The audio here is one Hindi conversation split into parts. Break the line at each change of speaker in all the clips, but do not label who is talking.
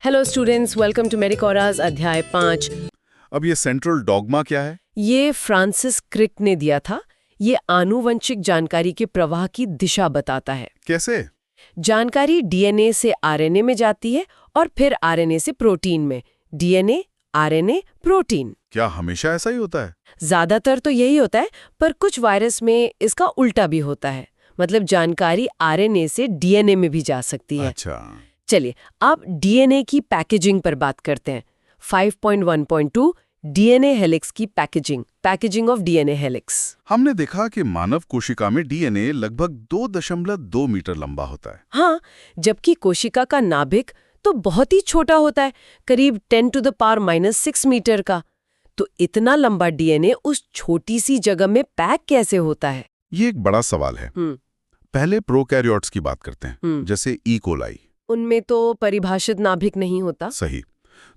हेलो स्टूडेंट्स, वेलकम टू मेडिकोरास अध्याय 5।
अब ये सेंट्रल डॉगमा क्या है?
ये फ्रांसिस क्रिक ने दिया था। ये आनुवंशिक जानकारी के प्रवाह की दिशा बताता है।
कैसे?
जानकारी डीएनए से आरएनए में जाती है और फिर आरएनए से प्रोटीन में। DNA, RNA, protein.
क्या हमेशा ऐसा ही होता है?
ज्यादातर तो यही होता है, पर कुछ वायरस में इसका उल्टा भी होता है। मतलब जानकारी आरएनए से डीएनए में भी जा सकती है।
अच्छा।
चलिए अब डीएनए की पैकेजिंग पर बात करते हैं। 5.1.2 डीएनए हेलिक्स की पैकेजिंग ऑफ डीएनए हेलिक्स।
हमने देखा कि मानव कोशिका में डीएनए लगभग 2.2 मीटर लंबा होता है।
हाँ, जबकि कोशिका का नाभिक तो बहुत ही छोटा होता है, करीब 10⁻⁻⁶ मीटर का। तो इतना लंबा डीएनए उस छोटी सी जगह में पैक कैसे होता है?
ये एक बड़ा सवाल है। पहले प्रोकैरियोट्स की बात करते हैं, जैसे ई कोलाई।
उनमें तो परिभाषित नाभिक नहीं होता।
सही।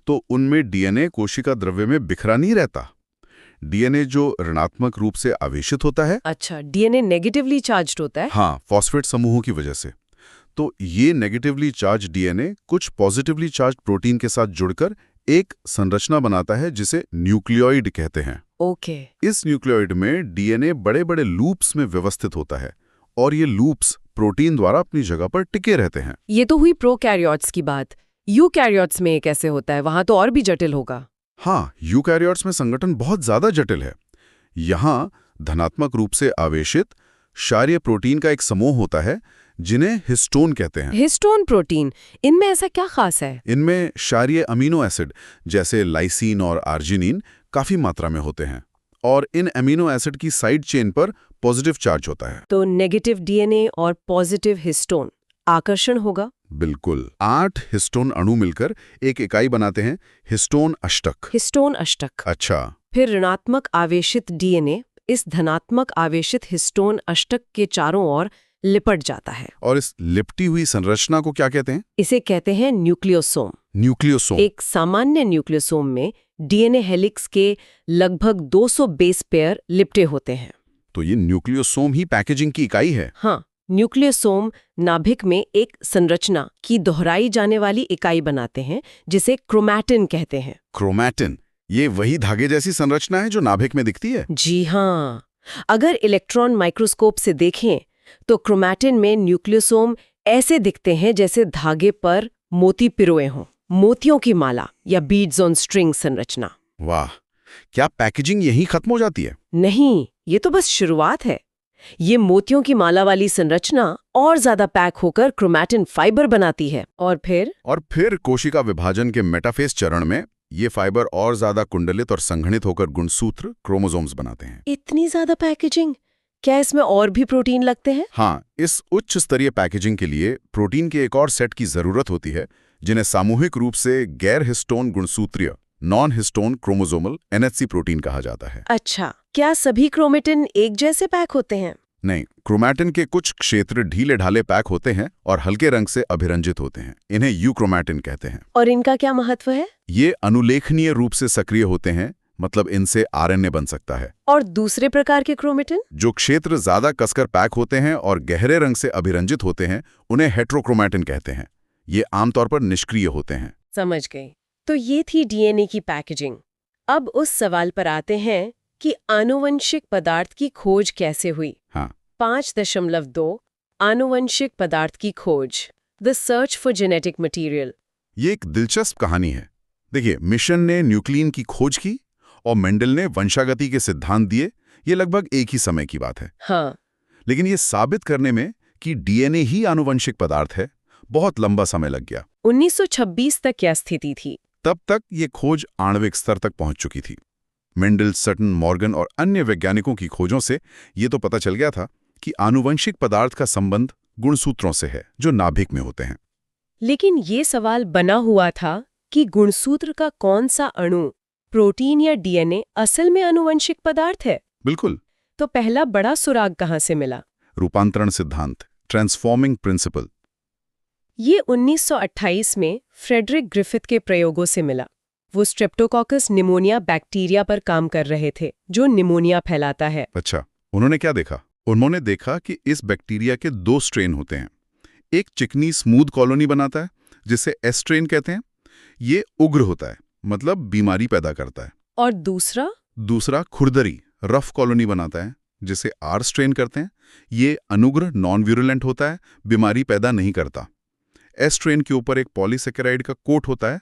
तो उनमें डीएनए कोशिका द्रव्य में बिखरा नहीं रहता। डीएनए जो ऋणात्मक रूप से आवेशित होता है।
अच्छा, डीएनए नेगेटिवली चार्ज्ड होता है।
हाँ, फॉस्फेट समूहों की वजह से। तो ये नेगेटिवली चार्ज डीएनए कुछ पॉजिटिवली चार्ज प्रोटीन के साथ जुड़कर एक संरचना बनाता है जिसे न्यूक्लियोइड कहते हैं।
ओके।
इस न्यूक्लियोइड में डीएनए बड़े-बड़े लूप्स में व्यवस्थित होता है और ये लूप्स प्रोटीन द्वारा अपनी जगह पर टिके रहते हैं।
ये तो हुई प्रोकैरियोट्स की बात। यूकैरियोट्स में कैसे होता है? वहां तो और भी जटिल होगा।
हाँ, यूकैरियोट्स में संगठन बहुत ज्यादा जटिल है। यहाँ धनात्मक रूप से आवेशित क्षारीय प्रोटीन का एक समूह होता है जिन्हें हिस्टोन कहते हैं।
हिस्टोन प्रोटीन, इनमें ऐसा क्या खास है?
इनमें क्षारीय अमीनो एसिड जैसे लाइसीन और आर्जिनिन काफी मात्रा में होते हैं और इन अमीनो एसिड की साइड चेन पर पॉजिटिव चार्ज होता है।
तो नेगेटिव डीएनए और पॉजिटिव हिस्टोन, आकर्षण होगा।
बिल्कुल। 8 हिस्टोन अणु मिलकर एक इकाई बनाते हैं, हिस्टोन अष्टक।
हिस्टोन अष्टक।
अच्छा।
फिर ऋणात्मक आवेशित डीएनए इस धनात्मक आवेशित हिस्टोन अष्टक के चारों ओर लिपट जाता है।
और इस लिपटी हुई संरचना को क्या कहते हैं?
इसे कहते हैं न्यूक्लियोसोम।
न्यूक्लियोसोम।
एक सामान्य न्यूक्लियोसोम में डीएनए हेलिक्स के लगभग 200 बेस पेयर लिपटे होते हैं।
तो ये न्यूक्लियोसोम ही पैकेजिंग की इकाई है।
हाँ, न्यूक्लियोसोम नाभिक में एक संरचना की दोहराई जाने वाली इकाई बनाते हैं जिसे क्रोमैटिन कहते हैं।
क्रोमैटिन, ये वही धागे जैसी संरचना है जो नाभिक में दिखती है?
जी हाँ। अगर इलेक्ट्रॉन माइक्रोस्कोप से देखें तो क्रोमैटिन में न्यूक्लियोसोम ऐसे दिखते हैं जैसे धागे पर मोती पिरोए हों। मोतियों की माला या बीड्स ऑन स्ट्रिंग संरचना।
वाह, क्या पैकेजिंग यहीं खत्म हो जाती है?
नहीं, ये तो बस शुरुआत है। ये मोतियों की माला वाली संरचना और ज्यादा पैक होकर क्रोमैटिन फाइबर बनाती है और फिर
कोशिका विभाजन के मेटाफेज चरण में ये फाइबर और ज्यादा कुंडलित और संघनित होकर गुणसूत्र क्रोमोसोम्स बनाते हैं।
इतनी ज्यादा पैकेजिंग! क्या इसमें और भी प्रोटीन लगते हैं?
हाँ, इस उच्च स्तरीय पैकेजिंग के लिए प्रोटीन के एक और सेट की जरूरत होती है जिन्हें सामूहिक रूप से गैर हिस्टोन गुणसूत्रीय non histone chromosomal NHC protein कहा जाता है।
अच्छा, क्या सभी क्रोमेटिन एक जैसे पैक होते हैं?
नहीं, क्रोमैटिन के कुछ क्षेत्र ढीले ढाले पैक होते हैं और हल्के रंग से अभिरंजित होते हैं। इन्हें यूक्रोमैटिन कहते हैं।
और इनका क्या महत्व है?
ये अनुलेखनीय रूप से सक्रिय होते हैं, मतलब इनसे आरएनए बन सकता है।
और दूसरे प्रकार के क्रोमेटिन?
जो क्षेत्र ज्यादा कसकर पैक होते हैं और गहरे रंग से अभिरंजित होते हैं, उन्हें हेट्रोक्रोमैटिन कहते हैं। ये आमतौर पर निष्क्रिय होते हैं।
समझ गई। तो ये थी डीएनए की पैकेजिंग। अब उस सवाल पर आते हैं कि आनुवंशिक पदार्थ की खोज कैसे हुई।
हाँ।
5.2 आनुवंशिक पदार्थ की खोज, the search for genetic material.
ये एक दिलचस्प कहानी है। देखिए, मिशन ने न्यूक्लियन की खोज की और मेंडल ने वंशागति के सिद्धांत दिए। ये लगभग एक ही समय की बात है।
हाँ।
लेकिन ये साबित करने में कि डीएनए ही आनुवंशिक पदार्थ है, बहुत लंबा समय लग गया।
1926 तक क्या स्थिति थी?
तब तक ये खोज आणविक स्तर तक पहुंच चुकी थी। मेंडल, सटन, मॉर्गन और अन्य वैज्ञानिकों की खोजों से ये तो पता चल गया था कि आनुवंशिक पदार्थ का संबंध गुणसूत्रों से है जो नाभिक में होते हैं।
लेकिन ये सवाल बना हुआ था कि गुणसूत्र का कौन सा अणु, प्रोटीन या डीएनए, असल में आनुवंशिक पदार्थ है।
बिल्कुल।
तो पहला बड़ा सुराग कहाँ से मिला?
रूपांतरण सिद्धांत, ट्रांसफॉर्मिंग प्रिंसिपल।
ये 1928 में फ्रेडरिक ग्रिफिथ के प्रयोगों से मिला। वो स्ट्रेप्टोकोकस निमोनिया बैक्टीरिया पर काम कर रहे थे जो निमोनिया फैलाता है।
अच्छा, उन्होंने क्या देखा? उन्होंने देखा कि इस बैक्टीरिया के 2 स्ट्रेन होते हैं। एक चिकनी स्मूथ कॉलोनी बनाता है जिसे एस स्ट्रेन कहते हैं, ये उग्र होता है, मतलब बीमारी पैदा करता है।
और दूसरा?
दूसरा खुरदरी, रफ कॉलोनी बनाता है, जिसे आर स्ट्रेन कहते हैं। ये अनुग्र नॉन वीरुलेंट होता है, बीमारी पैदा नहीं करता। एस स्ट्रेन के ऊपर एक पॉलीसेकेराइड का कोट होता है,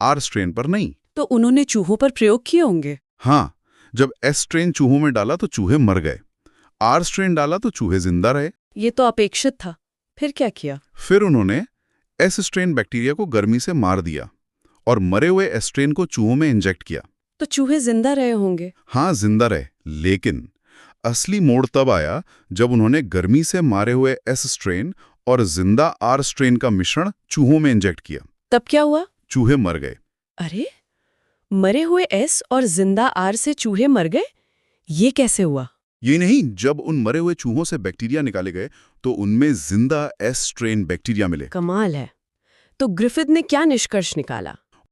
आर स्ट्रेन पर नहीं।
तो उन्होंने चूहों पर प्रयोग किए होंगे?
हाँ, जब एस स्ट्रेन चूहों में डाला तो चूहे मर गए, आर स्ट्रेन डाला तो चूहे जिंदा रहे।
ये तो अपेक्षित था। फिर क्या किया?
फिर उन्होंने एस स्ट्रेन बैक्टीरिया को गर्मी से मार दिया और मरे हुए एस स्ट्रेन को चूहों में इंजेक्ट किया।
तो चूहे जिंदा रहे होंगे?
हाँ, जिंदा रहे, लेकिन असली मोड़ तब आया जब उन्होंने गर्मी से मारे हुए एस स्ट्रेन और जिंदा आर स्ट्रेन का मिश्रण चूहों में इंजेक्ट किया।
तब क्या हुआ?
चूहे मर गए।
अरे, मरे हुए एस और जिंदा आर से चूहे मर गए? ये कैसे हुआ?
ये नहीं, जब उन मरे हुए चूहों से बैक्टीरिया निकाले गए तो उनमें जिंदा एस स्ट्रेन बैक्टीरिया मिले।
कमाल है। तो ग्रिफिथ ने क्या निष्कर्ष निकाला?